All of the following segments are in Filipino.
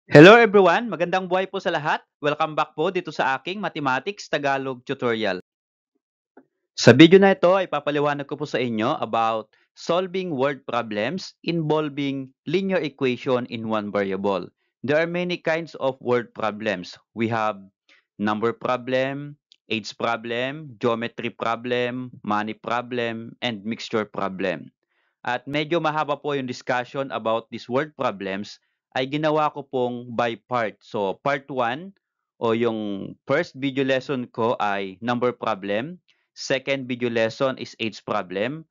Hello everyone! Magandang buhay po sa lahat. Welcome back po dito sa aking Mathematics Tagalog tutorial. Sa video na ito ay papaliwanag ko po sa inyo about solving word problems involving linear equation in one variable. There are many kinds of word problems. We have number problem, age problem, geometry problem, money problem, and mixture problem. At medyo mahaba po yung discussion about these word problems ay ginawa ko pong by part. So, part 1 o yung first video lesson ko ay number problem. Second video lesson is age problem.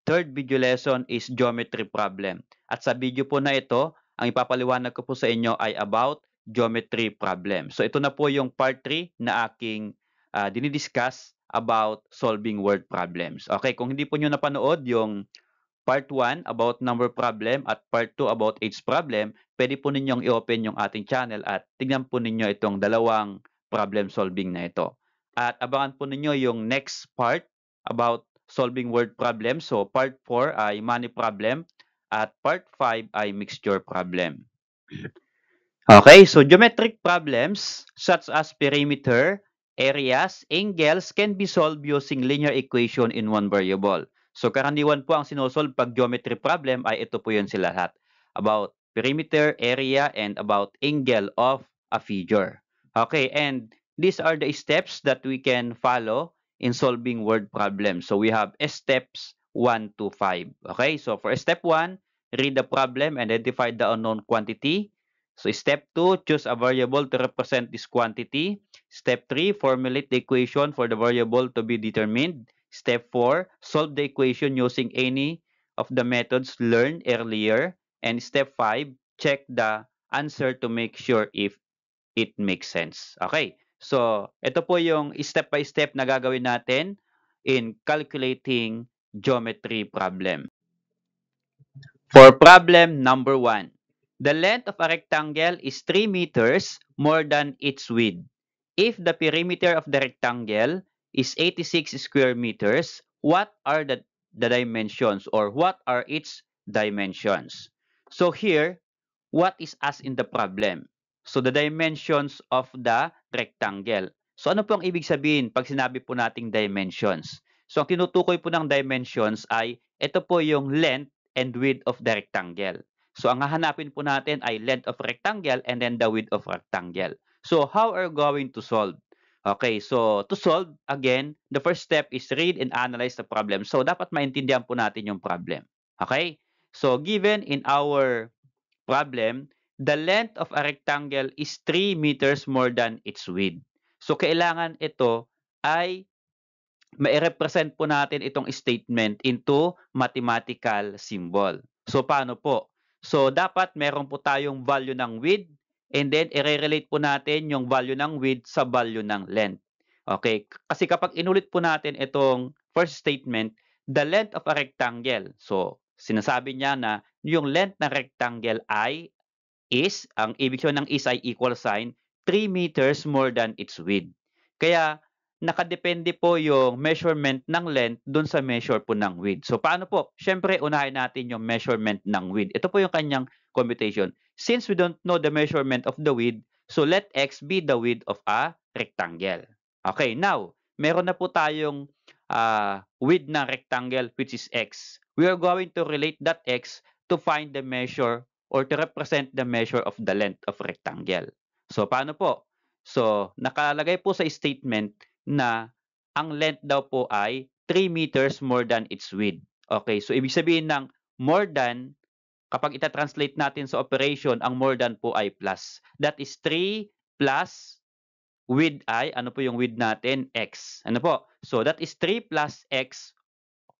Third video lesson is geometry problem. At sa video po na ito, ang ipapaliwanag ko po sa inyo ay about geometry problem. So, ito na po yung part 3 na aking dinidiscuss about solving word problems. Okay, kung hindi po nyo napanood yung Part 1 about number problem at Part 2 about age problem, pwede po ninyong i-open yung ating channel at tignan po ninyo itong dalawang problem solving na ito. At abangan po ninyo yung next part about solving word problem. So Part 4 ay money problem at Part 5 ay mixture problem. Okay, so geometric problems such as perimeter, areas, angles can be solved using linear equation in one variable. So karaniwan po ang sinosolve pag geometry problem ay ito po yun sila lahat. About perimeter, area, and about angle of a figure. Okay, and these are the steps that we can follow in solving word problems. So we have steps 1 to 5. Okay, so for step 1, read the problem, identify the unknown quantity. So step 2, choose a variable to represent this quantity. Step 3, formulate the equation for the variable to be determined. Step 4, solve the equation using any of the methods learned earlier. And step 5, check the answer to make sure if it makes sense. Okay, so ito po yung step by step na gagawin natin in calculating geometry problem. For problem number 1, the length of a rectangle is 3 meters more than its width. If the perimeter of the rectangle is 86 square meters, what are the dimensions or what are its dimensions? So here, what is asked in the problem? So the dimensions of the rectangle. So ano po ang ibig sabihin pag sinabi po nating dimensions? So ang tinutukoy po ng dimensions ay ito po yung length and width of the rectangle. So ang hahanapin po natin ay length of rectangle and then the width of rectangle. So how are we going to solve? Okay, so to solve, again, the first step is read and analyze the problem. So dapat maintindihan po natin yung problem. Okay? So given in our problem, the length of a rectangle is 3 meters more than its width. So kailangan ito ay mai-represent po natin itong statement into mathematical symbol. So, paano po? So, dapat meron po tayong value ng width and then i-relate po natin yung value ng width sa value ng length. Okay? Kasi kapag inulit po natin itong first statement, the length of a rectangle. So, sinasabi niya na yung length ng rectangle ay ang ibig sabihin ng is ay equal sign, 3 meters more than its width. Kaya, nakadepende po yung measurement ng length dun sa measure po ng width. So, paano po? Siyempre, unahin natin yung measurement ng width. Ito po yung kanyang computation. Since we don't know the measurement of the width, so let x be the width of a rectangle. Okay, now, meron na po tayong width ng rectangle which is x. We are going to relate that x to find the measure or to represent the measure of the length of rectangle. So, paano po? So, nakalagay po sa statement na ang length daw po ay 3 meters more than its width. Okay, so ibig sabihin ng more than, kapag ita-translate natin sa operation, ang more than po ay plus. That is 3 plus width ay, ano po yung width natin? X. Ano po? So, that is 3 plus x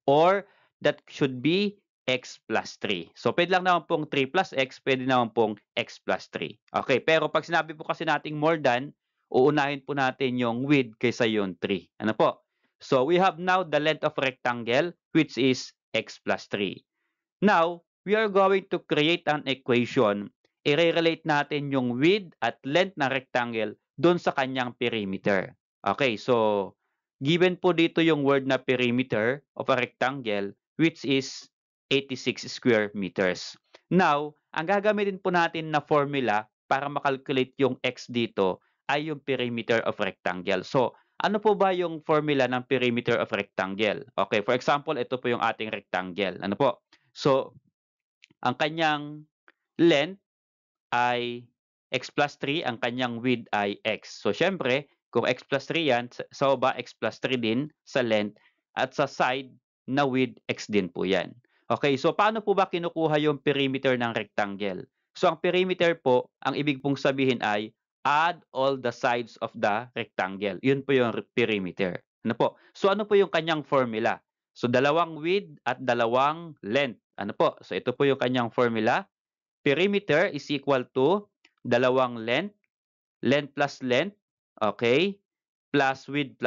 or that should be x plus 3. So, pwede lang naman pong 3 plus x, pwede naman pong x plus 3. Okay, pero pag sinabi po kasi nating more than, uunahin po natin yung width kaysa yung 3. Ano po? So, we have now the length of rectangle, which is x plus 3. Now, we are going to create an equation. I-relate natin yung width at length ng rectangle doon sa kanyang perimeter. Okay, so given po dito yung word na perimeter of a rectangle which is 86 square meters. Now, ang gagamitin po natin na formula para makalculate yung x dito ay yung perimeter of rectangle. So, ano po ba yung formula ng perimeter of rectangle? Okay, for example, ito po yung ating rectangle. Ano po? So, ang kanyang length ay x plus 3, ang kanyang width ay x. So, syempre, kung x plus 3 yan, sa baba x plus 3 din sa length at sa side na width x din po yan. Okay, so paano po ba kinukuha yung perimeter ng rectangle? So, ang perimeter po, ang ibig pong sabihin ay add all the sides of the rectangle. Yun po yung perimeter. Ano po? So, ano po yung kanyang formula? So, dalawang width at dalawang length. Ano po? So, ito po yung kanyang formula. Perimeter is equal to dalawang length, length plus length, okay, plus width.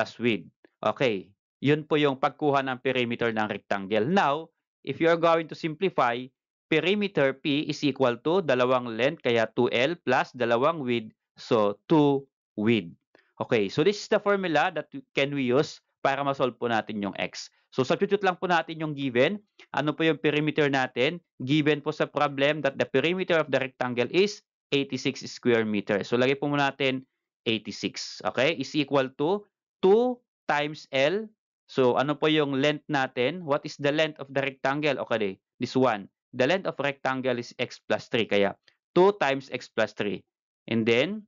Okay, yun po yung pagkuha ng perimeter ng rectangle. Now, if you are going to simplify, perimeter P is equal to dalawang length, kaya 2L plus dalawang width, so 2 width. Okay, so this is the formula that can we use para ma-solve po natin yung x. So substitute lang po natin yung given. Ano po yung perimeter natin? Given po sa problem that the perimeter of the rectangle is 86 square meters. So lagay po muna natin 86. Okay? Is equal to 2 times L. So ano po yung length natin? What is the length of the rectangle? Okay, this one. The length of rectangle is x plus 3. Kaya 2 times x plus 3. And then,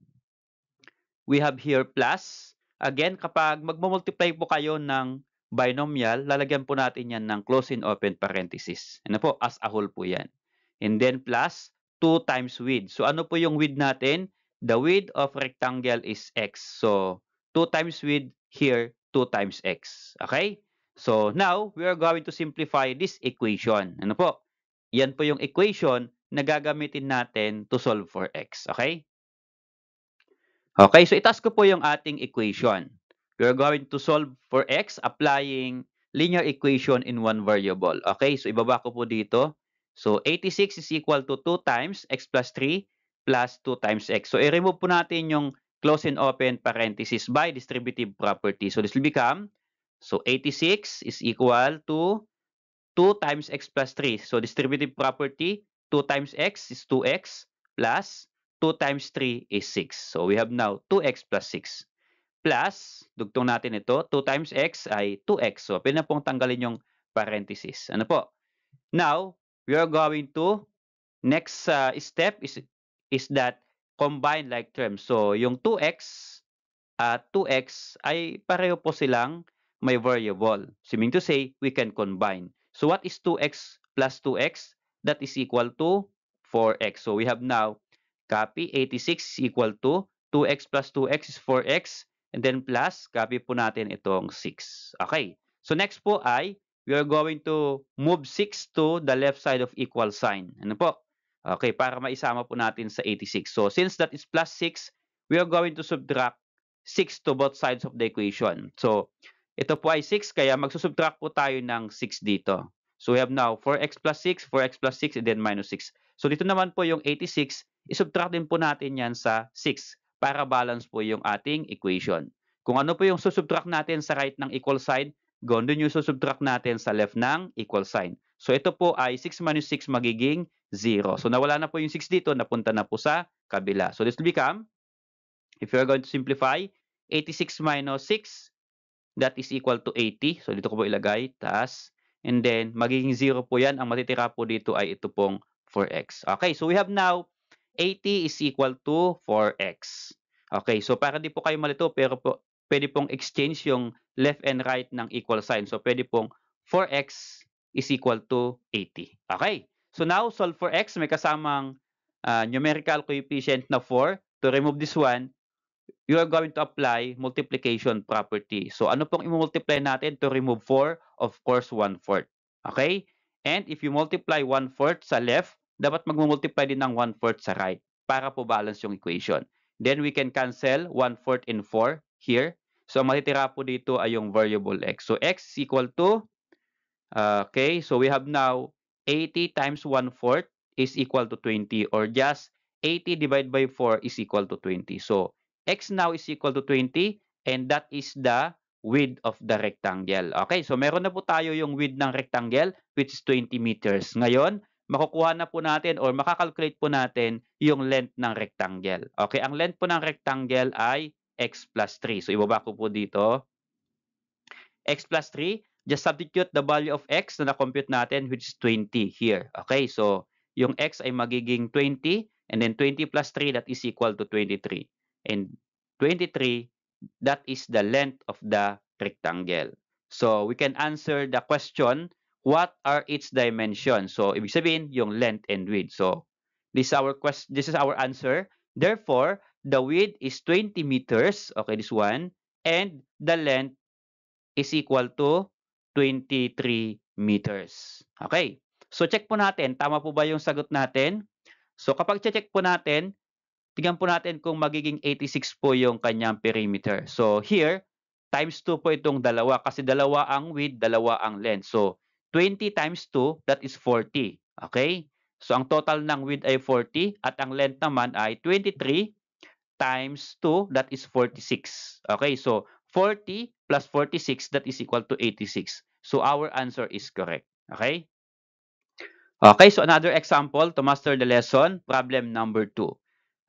we have here plus. Again, kapag magmumultiply po kayo ng binomial, lalagyan po natin yan ng close and open parenthesis. Ano po? As a whole po yan. And then plus 2 times width. So ano po yung width natin? The width of rectangle is x. So 2 times width here, 2 times x. Okay? So now, we are going to simplify this equation. Ano po? Yan po yung equation na gagamitin natin to solve for x. Okay? Okay, so itaas ko po yung ating equation. We're going to solve for x applying linear equation in one variable. Okay, so ibaba ko po dito. So 86 is equal to 2 times x plus 3 plus 2 times x. So i-remove po natin yung close and open parenthesis by distributive property. So this will become, so 86 is equal to 2 times x plus 3. So distributive property, 2 times x is 2x plus 2 times 3 is 6. So we have now 2x plus 6. Plus, dugtong natin ito, 2 times x ay 2x. So pwede na pong tanggalin yung parenthesis. Ano po? Now, we are going to, next step is that combine like terms. So yung 2x at 2x ay pareho po silang may variable. So meaning to say, we can combine. So what is 2x plus 2x? That is equal to 4x. So we have now copy 86 is equal to 2x plus 2x is 4x and then plus copy po natin itong 6. Okay. So next po ay we are going to move 6 to the left side of equal sign. Ano po? Okay, para maisama po natin sa 86. So since that is plus 6, we are going to subtract 6 to both sides of the equation. So ito po ay 6 kaya magsusubtract po tayo ng 6 dito. So we have now 4x plus 6, 4x plus 6 and then minus 6. So dito naman po yung 86, isubtract din po natin yan sa 6 para balance po yung ating equation. Kung ano po yung susubtract natin sa right ng equal side, gawin din yung susubtract natin sa left ng equal sign. So ito po ay 6 minus 6 magiging 0. So nawala na po yung 6 dito, napunta na po sa kabila. So this will become, if you're going to simplify, 86 minus 6, that is equal to 80. So dito ko po ilagay, taas. And then, magiging 0 po yan. Ang matitira po dito ay ito pong 4x. Okay, so we have now 80 is equal to 4x. Okay, so para di po kayo malito, pero po, pwede pong exchange yung left and right ng equal sign. So pwede pong 4x is equal to 80. Okay, so now solve for x. May kasamang numerical coefficient na 4. To remove this one, you are going to apply multiplication property. So ano pong i-multiply natin to remove 4? Of course, 1/4. Okay? And if you multiply 1/4 sa left, dapat mag-multiply din ng 1/4 sa right para po balance yung equation. Then we can cancel 1/4 and 4 here. So ang matitira po dito ay yung variable x. So x is equal to, okay, so we have now 80 times 1/4 is equal to 20, or just 80 divided by 4 is equal to 20. So x now is equal to 20 and that is the width of the rectangle. Okay, so meron na po tayo yung width ng rectangle which is 20 meters. Ngayon, makukuha na po natin or makakalculate po natin yung length ng rectangle. Okay, ang length po ng rectangle ay x plus 3. So, ibaba ko po dito. X plus 3, just substitute the value of x na na-compute natin, which is 20 here. Okay, so yung x ay magiging 20, and then 20 plus 3, that is equal to 23. And 23, that is the length of the rectangle. So we can answer the question, what are its dimensions? So ibig sabihin, yung length and width. So this is our question, this is our answer. Therefore, the width is 20 meters, okay, this one, and the length is equal to 23 meters. Okay. So check po natin, tama po ba yung sagot natin? So kapag check po natin, tingnan po natin kung magiging 86 po yung kanyang perimeter. So here, times 2 po itong dalawa kasi dalawa ang width, dalawa ang length. So 20 times 2, that is 40. Okay? So ang total ng width ay 40 at ang length naman ay 23 times 2, that is 46. Okay, so 40 plus 46, that is equal to 86. So our answer is correct. Okay? Okay, so another example to master the lesson, problem number 2.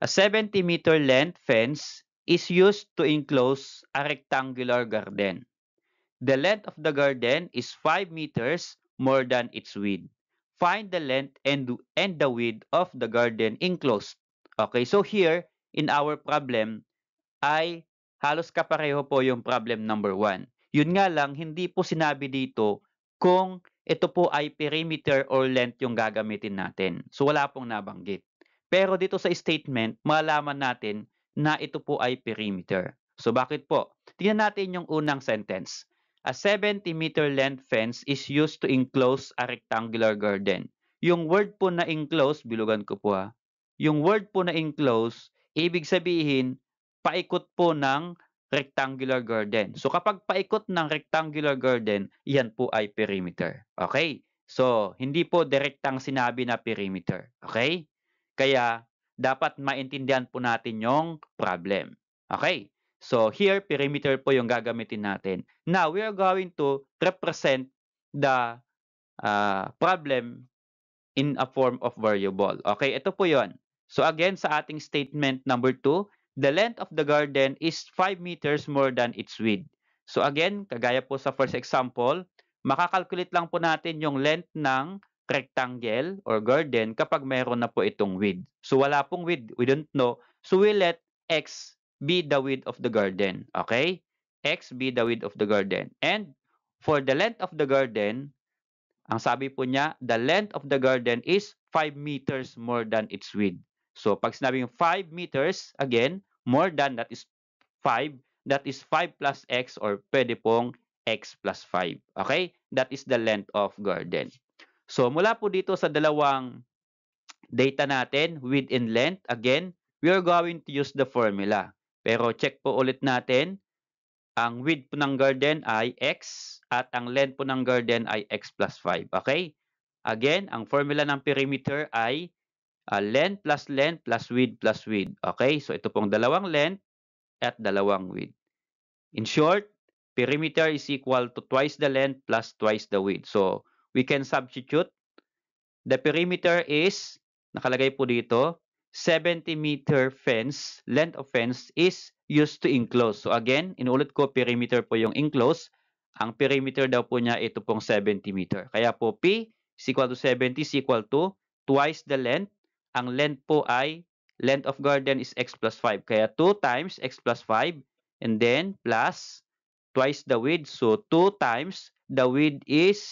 A 70-meter length fence is used to enclose a rectangular garden. The length of the garden is 5 meters more than its width. Find the length and the width of the garden enclosed. Okay, so here, in our problem, ay halos kapareho po yung problem number 1. Yun nga lang, hindi po sinabi dito kung ito po ay perimeter or length yung gagamitin natin. So wala pong nabanggit. Pero dito sa statement, malaman natin na ito po ay perimeter. So bakit po? Tingnan natin yung unang sentence. A 70-meter length fence is used to enclose a rectangular garden. Yung word po na enclose, bilugan ko po ha. Yung word po na enclose, ibig sabihin, paikot po ng rectangular garden. So kapag paikot ng rectangular garden, yan po ay perimeter. Okay? So hindi po direktang sinabi na perimeter. Okay? Kaya dapat maintindihan po natin yung problem. Okay? So here, perimeter po yung gagamitin natin. Now, we are going to represent the problem in a form of variable. Okay, ito po yon. So again, sa ating statement number 2, the length of the garden is 5 meters more than its width. So again, kagaya po sa first example, makakalculate lang po natin yung length ng rectangle or garden kapag mayroon na po itong width. So wala pong width, we don't know. So we let x be the width of the garden. Okay? X be the width of the garden. And for the length of the garden, ang sabi po niya, the length of the garden is 5 meters more than its width. So pag sinabing 5 meters, again, more than, that is 5, that is 5 plus x or pwede pong x plus 5. Okay? That is the length of garden. So mula po dito sa dalawang data natin, width and length, again, we are going to use the formula. Pero check po ulit natin, ang width po ng garden ay x at ang length po ng garden ay x plus 5. Okay? Again, ang formula ng perimeter ay length plus width plus width. Okay? So ito pong dalawang length at dalawang width. In short, perimeter is equal to twice the length plus twice the width. So we can substitute. The perimeter is, nakalagay po dito, 70-meter fence, length of fence is used to enclose. So again, inuulit ko, perimeter po yung enclose. Ang perimeter daw po niya, ito pong 70 meter. Kaya po, P is equal to 70 is equal to twice the length. Ang length po ay, length of garden is x plus 5. Kaya 2 times x plus 5, and then plus twice the width. So 2 times the width is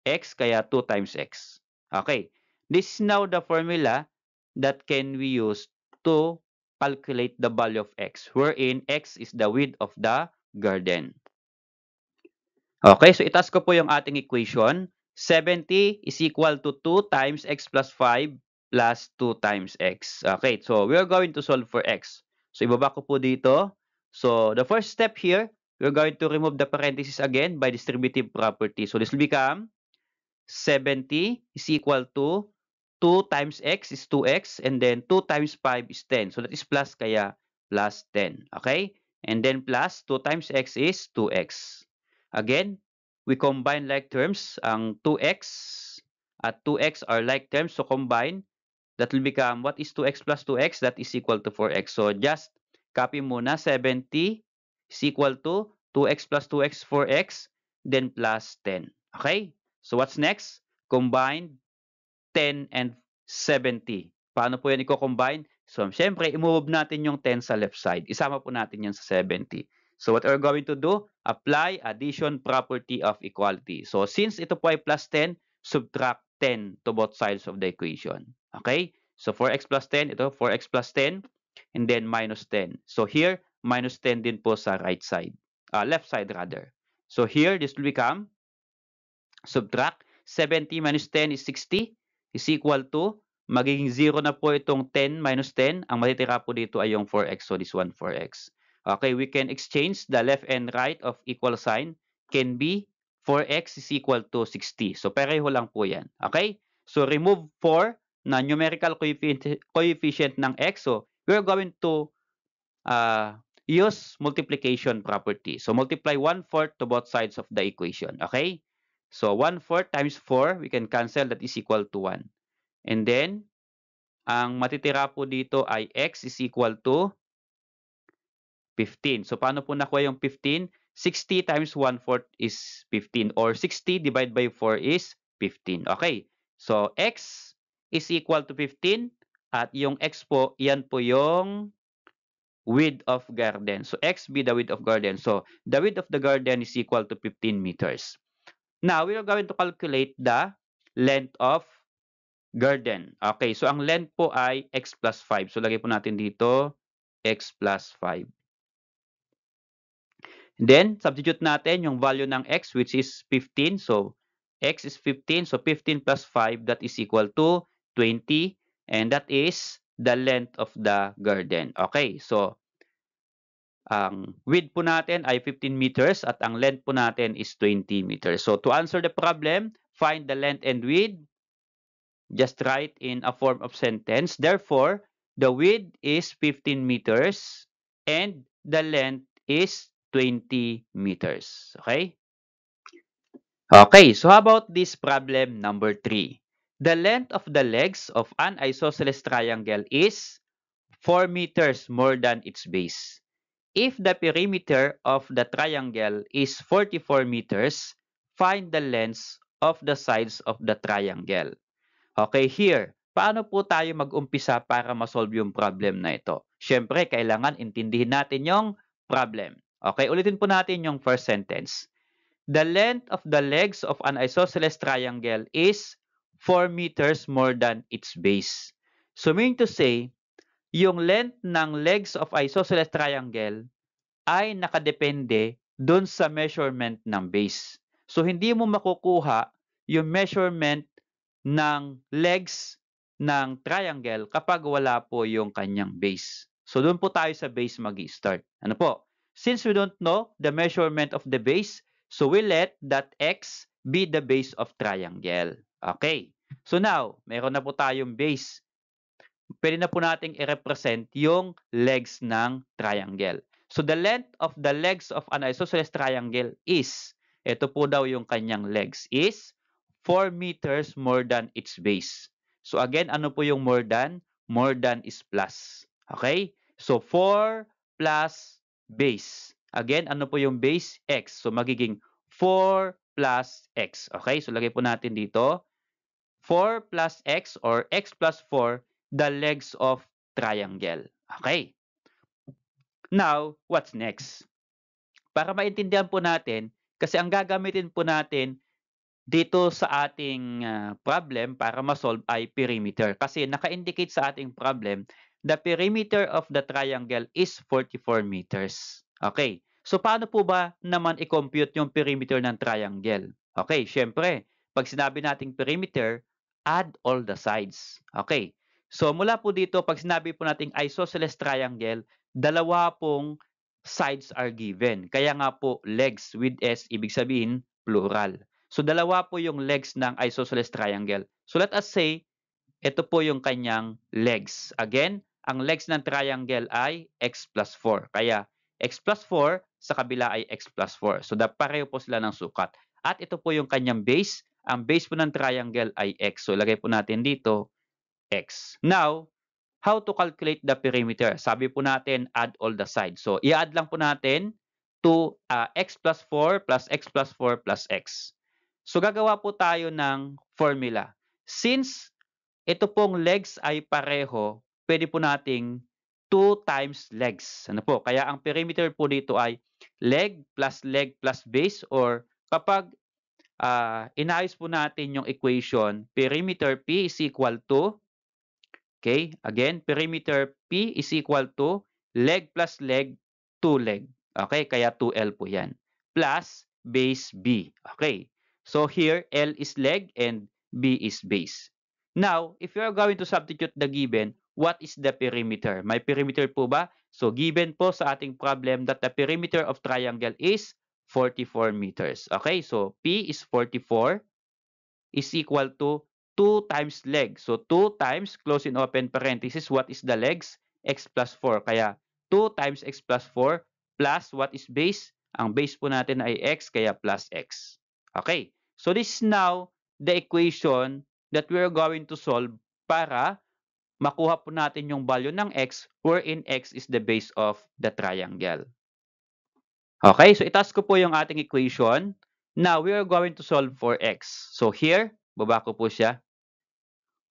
x, kaya 2 times x. Okay. This is now the formula that can we use to calculate the value of x, wherein x is the width of the garden. Okay, so itaas ko po yung ating equation. 70 is equal to 2 times x plus 5 plus 2 times x. Okay, so we are going to solve for x. So ibaba ko po dito. So the first step here, we're going to remove the parentheses again by distributive property. So this will become 70 is equal to 2 times x is 2x, and then 2 times 5 is 10. So that is plus, kaya plus 10. Okay? And then plus 2 times x is 2x. Again, we combine like terms. Ang 2x at 2x are like terms. So combine, that will become, what is 2x plus 2x? That is equal to 4x. So just copy muna, 70 is equal to 2x plus 2x, 4x, then plus 10. Okay? So what's next? Combine 10 and 70. Paano po yan i-combine? So, syempre, i-move natin yung 10 sa left side. Isama po natin yan sa 70. So, what we're going to do? Apply addition property of equality. So, since ito po ay plus 10, subtract 10 to both sides of the equation. Okay? So, 4x plus 10, ito, 4x plus 10, and then minus 10. So, here, minus 10 din po sa right side. Left side rather. So, here, this will become, subtract, 70 minus 10 is 60, is equal to, magiging 0 na po itong 10 minus 10. Ang matitira po dito ay yung 4x. So, this one 4x. Okay, we can exchange the left and right of equal sign. Can be 4x is equal to 60. So, pareho lang po yan. Okay? So, remove 4 na numerical coefficient ng x. So, we're going to use multiplication property. So, multiply 1/4 to both sides of the equation. Okay? So, 1/4 times 4, we can cancel, that is equal to 1. And then, ang matitira po dito ay x is equal to 15. So, paano po nakuha yung 15? 60 times 1/4 is 15, or 60 divided by 4 is 15. Okay. So, x is equal to 15, at yung x po, yan po yung width of garden. So, x be the width of garden. So, the width of the garden is equal to 15 meters. Now, we are going to calculate the length of garden. Okay, so ang length po ay x plus 5. So, lagay po natin dito, x plus 5. Then, substitute natin yung value ng x, which is 15. So, x is 15. So, 15 plus 5, that is equal to 20. And that is the length of the garden. Okay, so, ang width po natin ay 15 meters at ang length po natin is 20 meters. So, to answer the problem, find the length and width. Just write in a form of sentence. Therefore, the width is 15 meters and the length is 20 meters. Okay? Okay, so how about this problem number 3? The length of the legs of an isosceles triangle is 4 meters more than its base. If the perimeter of the triangle is 44 meters, find the lengths of the sides of the triangle. Okay, here, paano po tayo mag-umpisa para ma-solve yung problem na ito? Siyempre, kailangan intindihin natin yung problem. Okay, ulitin po natin yung first sentence. The length of the legs of an isosceles triangle is 4 meters more than its base. So, meaning to say, yung length ng legs of isosceles triangle ay nakadepende dun sa measurement ng base. So, hindi mo makukuha yung measurement ng legs ng triangle kapag wala po yung kanyang base. So, doon po tayo sa base mag-start. Ano po? Since we don't know the measurement of the base, so we let that x be the base of triangle. Okay. So now, meron na po tayong base. Pwede na po nating i-represent yung legs ng triangle. So the length of the legs of an isosceles triangle is, ito po daw yung kanyang legs, is 4 meters more than its base. So again, ano po yung more than? More than is plus. Okay? So 4 plus base. Again, ano po yung base? X. So magiging 4 plus x. Okay? So lagay po natin dito, 4 plus x or x plus 4, the legs of triangle. Okay? Now, what's next? Para maintindihan po natin, kasi ang gagamitin po natin dito sa ating problem para ma-solve ay perimeter. Kasi naka-indicate sa ating problem, the perimeter of the triangle is 44 meters. Okay. So, paano po ba naman i-compute yung perimeter ng triangle? Okay, syempre, pag sinabi nating perimeter, add all the sides. Okay. So, mula po dito, pag sinabi po nating isosceles triangle, dalawa pong sides are given. Kaya nga po, legs with S, ibig sabihin, plural. So, dalawa po yung legs ng isosceles triangle. So, let us say, ito po yung kanyang legs. Again, ang legs ng triangle ay x plus 4. Kaya, x plus 4 sa kabila ay x plus 4. So, pareho po sila ng sukat. At ito po yung kanyang base. ang base po ng triangle ay x. So, ilagay po natin dito, x. Now, how to calculate the perimeter? Sabi po natin, add all the sides. So, i-add lang po natin to x plus 4 plus x plus 4 plus x. So, gagawa po tayo ng formula. Since ito pong legs ay pareho, pwede po nating 2 times legs. Ano po? Kaya ang perimeter po dito ay leg plus base, or kapag inayos po natin yung equation, perimeter P is equal to, okay, again, perimeter P is equal to leg plus leg, 2 leg. Okay, kaya 2L po yan. Plus base B. Okay, so here L is leg and B is base. Now, if you are going to substitute the given, what is the perimeter? May perimeter po ba? So, given po sa ating problem that the perimeter of triangle is 44 meters. Okay, so P is 44 is equal to 2 times leg. So, 2 times, close and open parenthesis, what is the legs? X plus 4. Kaya, 2 times x plus 4 plus what is base? Ang base po natin ay x, kaya plus x. Okay, so this is now the equation that we are going to solve para makuha po natin yung value ng x, wherein x is the base of the triangle. Okay, so itask ko po yung ating equation. Now, we are going to solve for x. So here, baba ko po siya.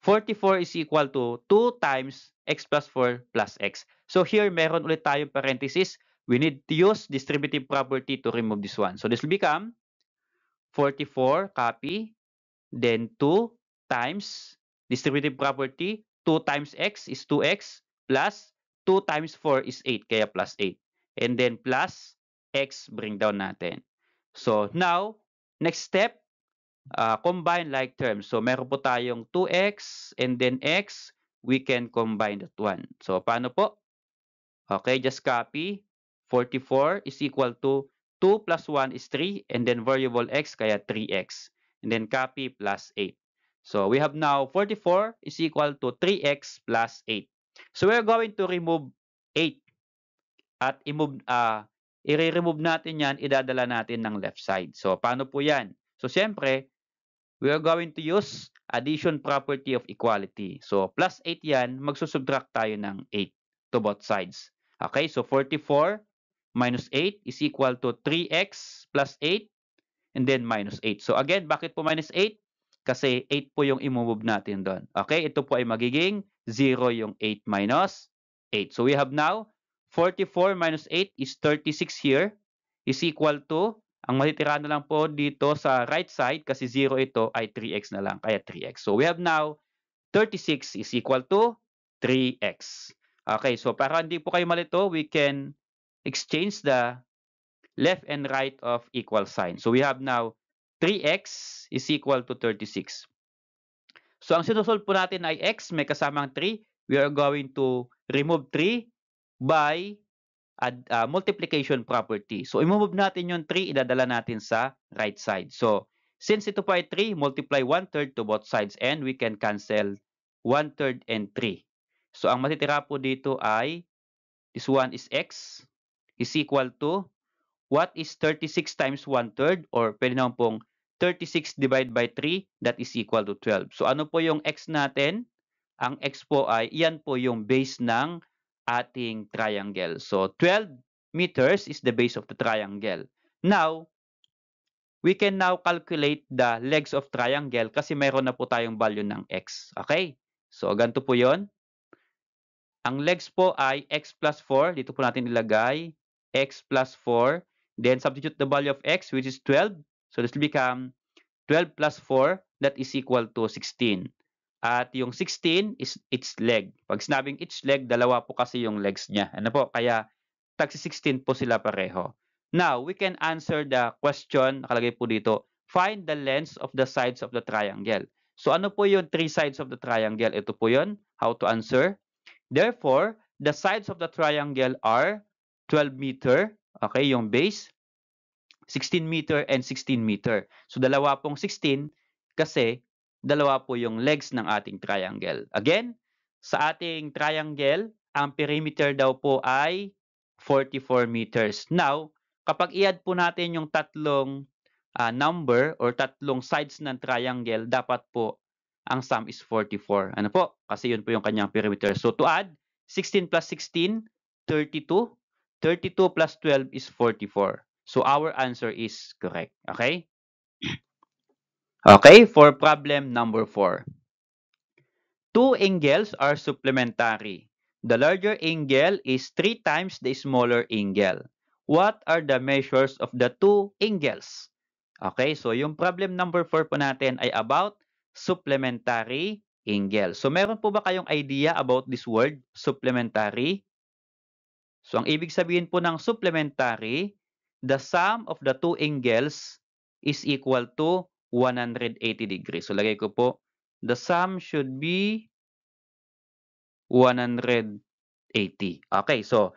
44 is equal to 2 times x plus 4 plus x. So here, meron ulit tayong parenthesis. We need to use distributive property to remove this one. So this will become 44, copy, then 2 times distributive property. 2 times x is 2x, plus 2 times 4 is 8, kaya plus 8. And then plus x, bring down natin. So now, next step, combine like terms. So meron po tayong 2x and then x, we can combine that one. So paano po? Okay, just copy. 44 is equal to 2 plus 1 is 3, and then variable x, kaya 3x. And then copy plus 8. So we have now 44 is equal to 3x plus 8. So we're going to remove 8. At i-remove natin yan, idadala natin ng left side. So paano po yan? So siyempre, we are going to use addition property of equality. So plus 8 yan, magsusubtract tayo ng 8 to both sides. Okay, so 44 minus 8 is equal to 3x plus 8 and then minus 8. So again, bakit po minus 8? Kasi 8 po yung i-move natin doon. Okay, ito po ay magiging 0 yung 8 minus 8. So we have now 44 minus 8 is 36 here is equal to, ang matitira na lang po dito sa right side kasi 0 ito ay 3x na lang, kaya 3x. So we have now 36 is equal to 3x. Okay, so para hindi po kayo malito, we can exchange the left and right of equal sign. So we have now 3x is equal to 36. So ang sinusolve po natin ay x, may kasamang 3. We are going to remove 3 by multiplication property. So i-move natin yung 3, idadala natin sa right side. So since ito po ay 3, multiply 1/3 to both sides and we can cancel 1/3 and 3. So ang matitira po dito ay, this one is x is equal to, what is 36 times 1/3? Or pwede naman pong 36 divided by 3, that is equal to 12. So ano po yung x natin? Ang x po ay, iyan po yung base ng ating triangle. So 12 meters is the base of the triangle. Now, we can now calculate the legs of triangle kasi mayroon na po tayong value ng x. Okay? So ganito po yon. Ang legs po ay x plus 4. Dito po natin ilagay x plus 4. Then substitute the value of x, which is 12. So this will become 12 plus 4, that is equal to 16. At yung 16 is its leg. Pag sinabing its leg, dalawa po kasi yung legs niya. Ano po? Kaya tagsi 16 po sila pareho. Now, we can answer the question, nakalagay po dito, find the lengths of the sides of the triangle. So ano po yung 3 sides of the triangle? Ito po yun. How to answer? Therefore, the sides of the triangle are 12 meter, okay, yung base, 16 meter and 16 meter. So dalawa pong 16 kasi dalawa po yung legs ng ating triangle. Again, sa ating triangle, ang perimeter daw po ay 44 meters. Now, kapag i-add po natin yung tatlong number or tatlong sides ng triangle, dapat po ang sum is 44. Ano po? Kasi yun po yung kanyang perimeter. So to add, 16 plus 16, 32. 32 plus 12 is 44. So our answer is correct. Okay? Okay, for problem number 4. Two angles are supplementary. The larger angle is 3 times the smaller angle. What are the measures of the two angles? Okay, so yung problem number 4 po natin ay about supplementary angle. So meron po ba kayong idea about this word, supplementary? So ang ibig sabihin po ng supplementary, the sum of the two angles is equal to 180 degrees. So lagay ko po, the sum should be 180. Okay, so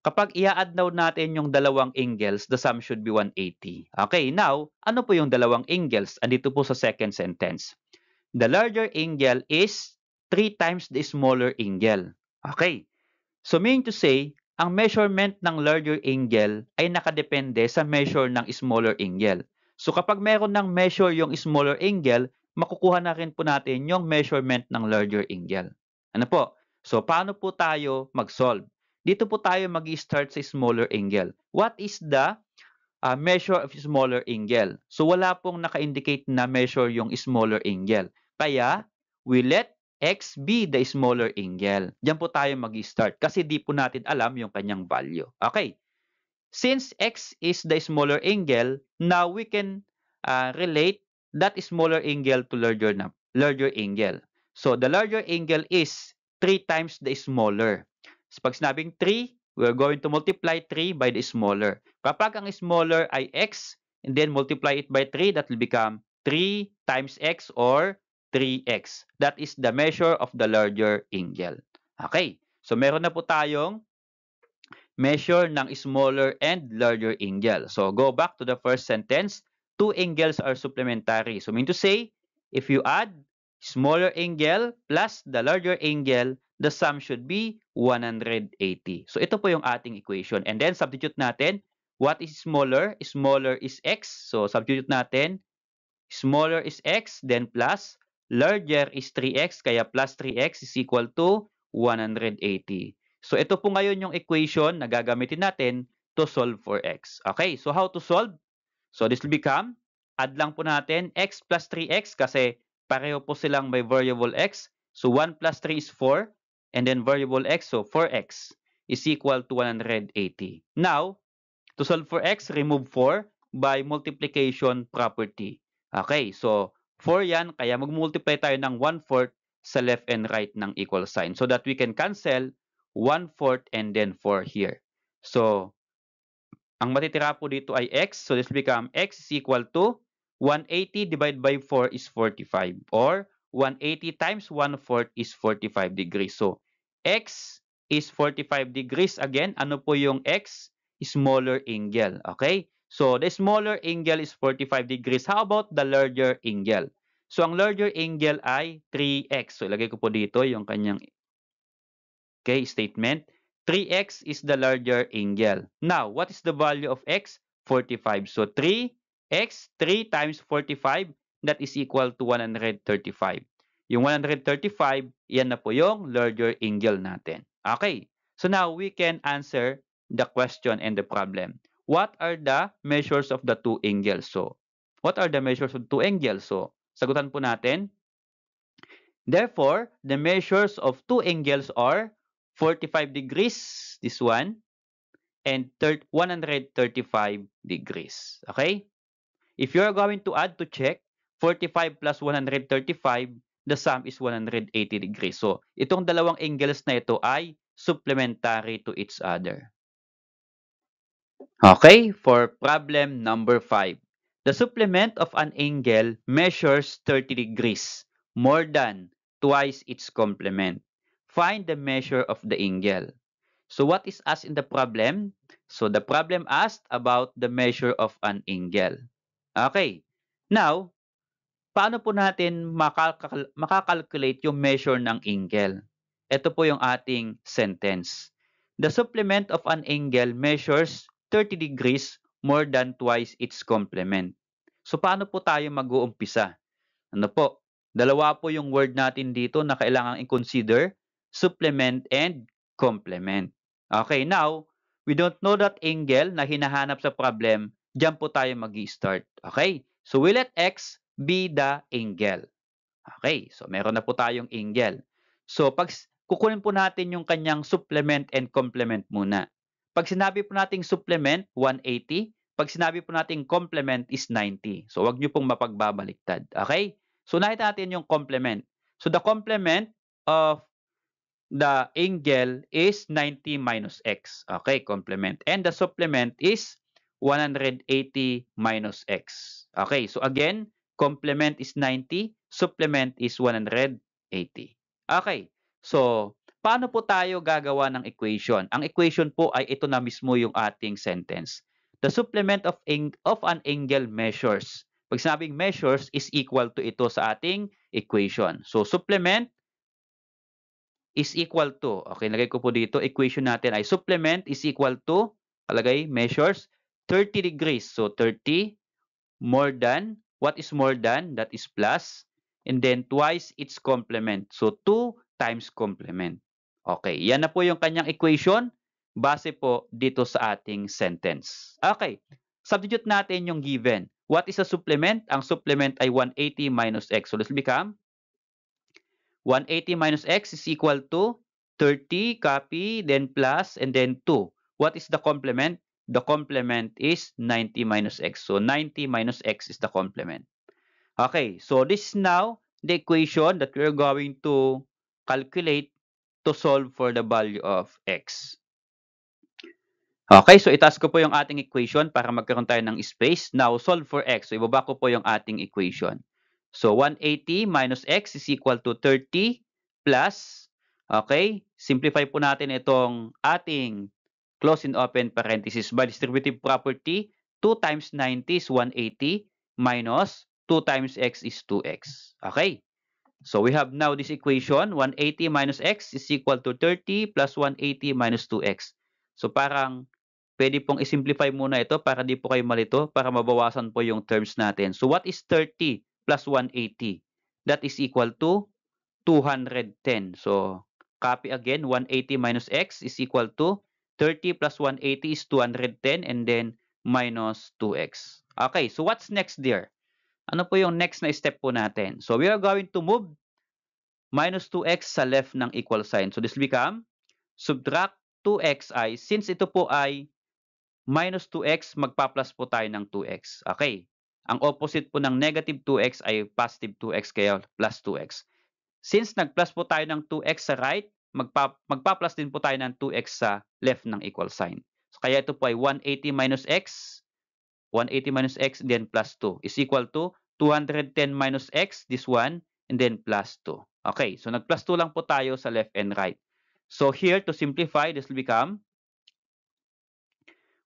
kapag i-add daw natin yung dalawang angles, the sum should be 180. Okay, now, ano po yung dalawang angles? Andito po sa second sentence. The larger angle is 3 times the smaller angle. Okay, so meaning to say, ang measurement ng larger angle ay nakadepende sa measure ng smaller angle. So kapag meron ng measure yung smaller angle, makukuha na rin po natin yung measurement ng larger angle. Ano po? So paano po tayo mag-solve? Dito po tayo mag-start sa smaller angle. What is the measure of smaller angle? So wala pong naka-indicate na measure yung smaller angle. Kaya, we let x be the smaller angle. Diyan po tayo mag-start kasi di po natin alam yung kanyang value. Okay. Since x is the smaller angle, now we can relate that smaller angle to larger angle. So the larger angle is 3 times the smaller. So pag sinabing 3, we're going to multiply 3 by the smaller. Kapag ang smaller ay x, and then multiply it by 3, that will become 3 times x or 3x. That is the measure of the larger angle. Okay. So meron na po tayong measure ng smaller and larger angle. So go back to the first sentence. Two angles are supplementary. So mean to say, if you add smaller angle plus the larger angle, the sum should be 180. So ito po yung ating equation. And then substitute natin, what is smaller? Smaller is x. So substitute natin, smaller is x, then plus, larger is 3x, kaya plus 3x is equal to 180. So ito po ngayon yung equation na gagamitin natin to solve for x. Okay, so how to solve? So this will become, add lang po natin x plus 3x kasi pareho po silang may variable x. So 1 plus 3 is 4 and then variable x, so 4x is equal to 180. Now, to solve for x, remove 4 by multiplication property. Okay, so 4 yan, kaya mag-multiply tayo ng 1/4 sa left and right ng equal sign so that we can cancel 1/4 and then 4 here. So, ang matitira po dito ay x. So, this will become x is equal to 180 divided by 4 is 45 or 180 times 1/4 is 45 degrees. So, x is 45 degrees. Again, ano po yung x? Smaller angle. Okay? So, the smaller angle is 45 degrees. How about the larger angle? So, ang larger angle ay 3x. So, ilagay ko po dito yung kanyang statement. 3x is the larger angle. Now, what is the value of x? 45. So, 3x, 3 times 45, that is equal to 135. Yung 135, yan na po yung larger angle natin. Okay. So, now we can answer the question and the problem. What are the measures of the two angles? So, what are the measures of two angles? So, sagutan po natin. Therefore, the measures of two angles are 45 degrees, this one, and 135 degrees. Okay? If you're going to add to check, 45 plus 135, the sum is 180 degrees. So, itong dalawang angles na ito ay supplementary to each other. Okay, for problem number 5. The supplement of an angle measures 30 degrees, more than twice its complement. Find the measure of the angle. So what is asked in the problem? So the problem asked about the measure of an angle. Okay, now, paano po natin makakalculate yung measure ng angle? Ito po yung ating sentence. The supplement of an angle measures 30 degrees more than twice its complement. So, paano po tayo mag-uumpisa? Ano po? Dalawa po yung word natin dito na kailangang i-consider, supplement and complement. Okay, now, we don't know that angle na hinahanap sa problem, diyan po tayo mag-i-start. Okay? So, we let x be the angle. Okay, so meron na po tayong angle. So, kukunin po natin yung kanyang supplement and complement muna. Pag sinabi po nating supplement, 180. Pag sinabi po nating complement is 90. So, wag nyo pong mapagbabaliktad. Okay? So, nakita natin yung complement. So, the complement of the angle is 90 minus x. Okay, complement. And the supplement is 180 minus x. Okay, so again, complement is 90, supplement is 180. Okay, so paano po tayo gagawa ng equation? Ang equation po ay ito na mismo yung ating sentence. The supplement of an angle measures. Pag sinabing measures is equal to ito sa ating equation. So supplement is equal to, okay, lagay ko po dito, equation natin ay supplement is equal to, kalagay, measures, 30 degrees. So, 30 more than, what is more than? That is plus. And then, twice its complement. So, 2 times complement. Okay, yan na po yung kanyang equation base po dito sa ating sentence. Okay, substitute natin yung given. What is a supplement? Ang supplement ay 180 minus x. So, this will become 180 minus x is equal to 30, copy, then plus, and then 2. What is the complement? The complement is 90 minus x. So 90 minus x is the complement. Okay, so this is now the equation that we're going to calculate to solve for the value of x. Okay, so itaas ko po yung ating equation para magkaroon tayo ng space. Now, solve for x. So, ibaba ko po yung ating equation. So, 180 minus x is equal to 30 plus, okay, simplify po natin itong ating close and open parenthesis by distributive property. 2 times 90 is 180 minus 2 times x is 2x. Okay, so we have now this equation, 180 minus x is equal to 30 plus 180 minus 2x. So, parang pwede pong i-simplify muna ito para di po kayo malito, para mabawasan po yung terms natin. So, what is 30 plus 180? That is equal to 210. So, copy again, 180 minus x is equal to 30 plus 180 is 210 and then minus 2x. Okay, so what's next there? Ano po yung next na step po natin? So, we are going to move minus 2x sa left ng equal sign. So, this will become subtract 2xi. Since ito po ay minus 2x, magpa-plus po tayo ng 2x. Okay. Ang opposite po ng negative 2x ay positive 2x, kaya plus 2x. Since nag-plus po tayo ng 2x sa right, magpa-plus din po tayo ng 2x sa left ng equal sign. So, kaya ito po ay 180 minus x, 180 minus x, then plus 2 is equal to 210 minus x, this one, and then plus 2. Okay, so nag-plus 2 lang po tayo sa left and right. So here, to simplify, this will become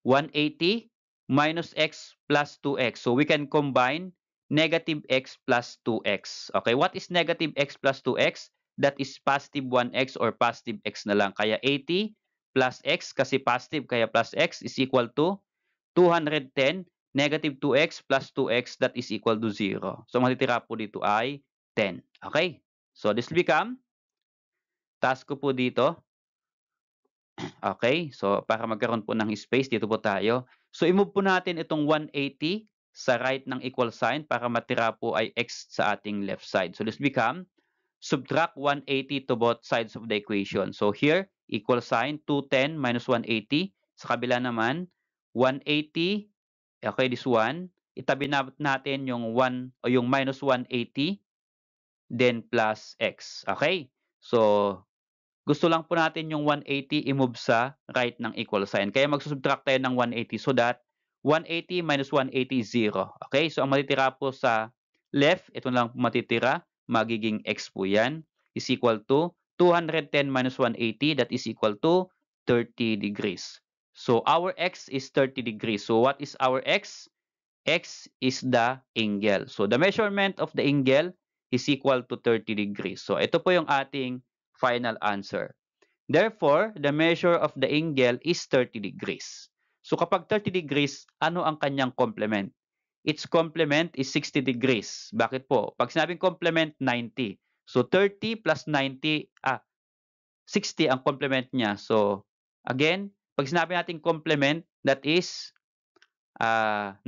180 minus x plus 2x. So we can combine negative x plus 2x. Okay, what is negative x plus 2x? That is positive 1x or positive x na lang. Kaya 80 plus x, kasi positive, kaya plus x is equal to 210 negative 2x plus 2x, that is equal to 0. So matitira po dito ay 10. Okay, so this will become, task ko po dito, okay, so para magkaroon po ng space, dito po tayo. So i-move po natin itong 180 sa right ng equal sign para matira po ay x sa ating left side. So this become, subtract 180 to both sides of the equation. So here, equal sign, 210 minus 180. Sa kabila naman, 180, okay, this one. Itabi natin yung 1 o yung minus 180, then plus x. Okay, so gusto lang po natin yung 180 i-move sa right ng equal sign. Kaya magsusubtract tayo ng 180 so that 180 minus 180 is 0. Okay? So, ang matitira po sa left, ito lang po matitira. Magiging x po yan. Is equal to 210 minus 180. That is equal to 30 degrees. So, our x is 30 degrees. So, what is our x? X is the angle. So, the measurement of the angle is equal to 30 degrees. So, ito po yung ating final answer. Therefore, the measure of the angle is 30 degrees. So kapag 30 degrees, ano ang kanyang complement? its complement is 60 degrees. Bakit po? Pag sinabing complement, 90. So 30 plus 90, 60 ang complement niya. So again, pag sinabi natin complement, that is 90.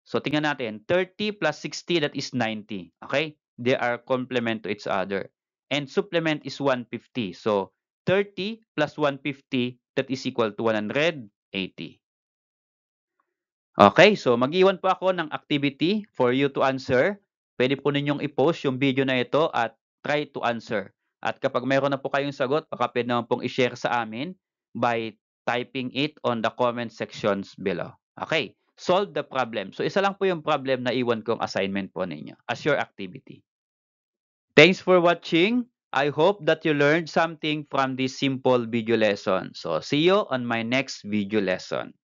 So tingnan natin, 30 plus 60, that is 90. Okay? They are complement to each other. And supplement is 150. So 30 plus 150, that is equal to 180. Okay, so mag-iwan po ako ng activity for you to answer. Pwede po ninyong i-post yung video na ito at try to answer. At kapag mayroon na po kayong sagot, baka pwede naman pong i-share sa amin by typing it on the comment sections below. Okay, solve the problem. So isa lang po yung problem na iwan kong assignment po ninyo as your activity. Thanks for watching. I hope that you learned something from this simple video lesson. So see you on my next video lesson.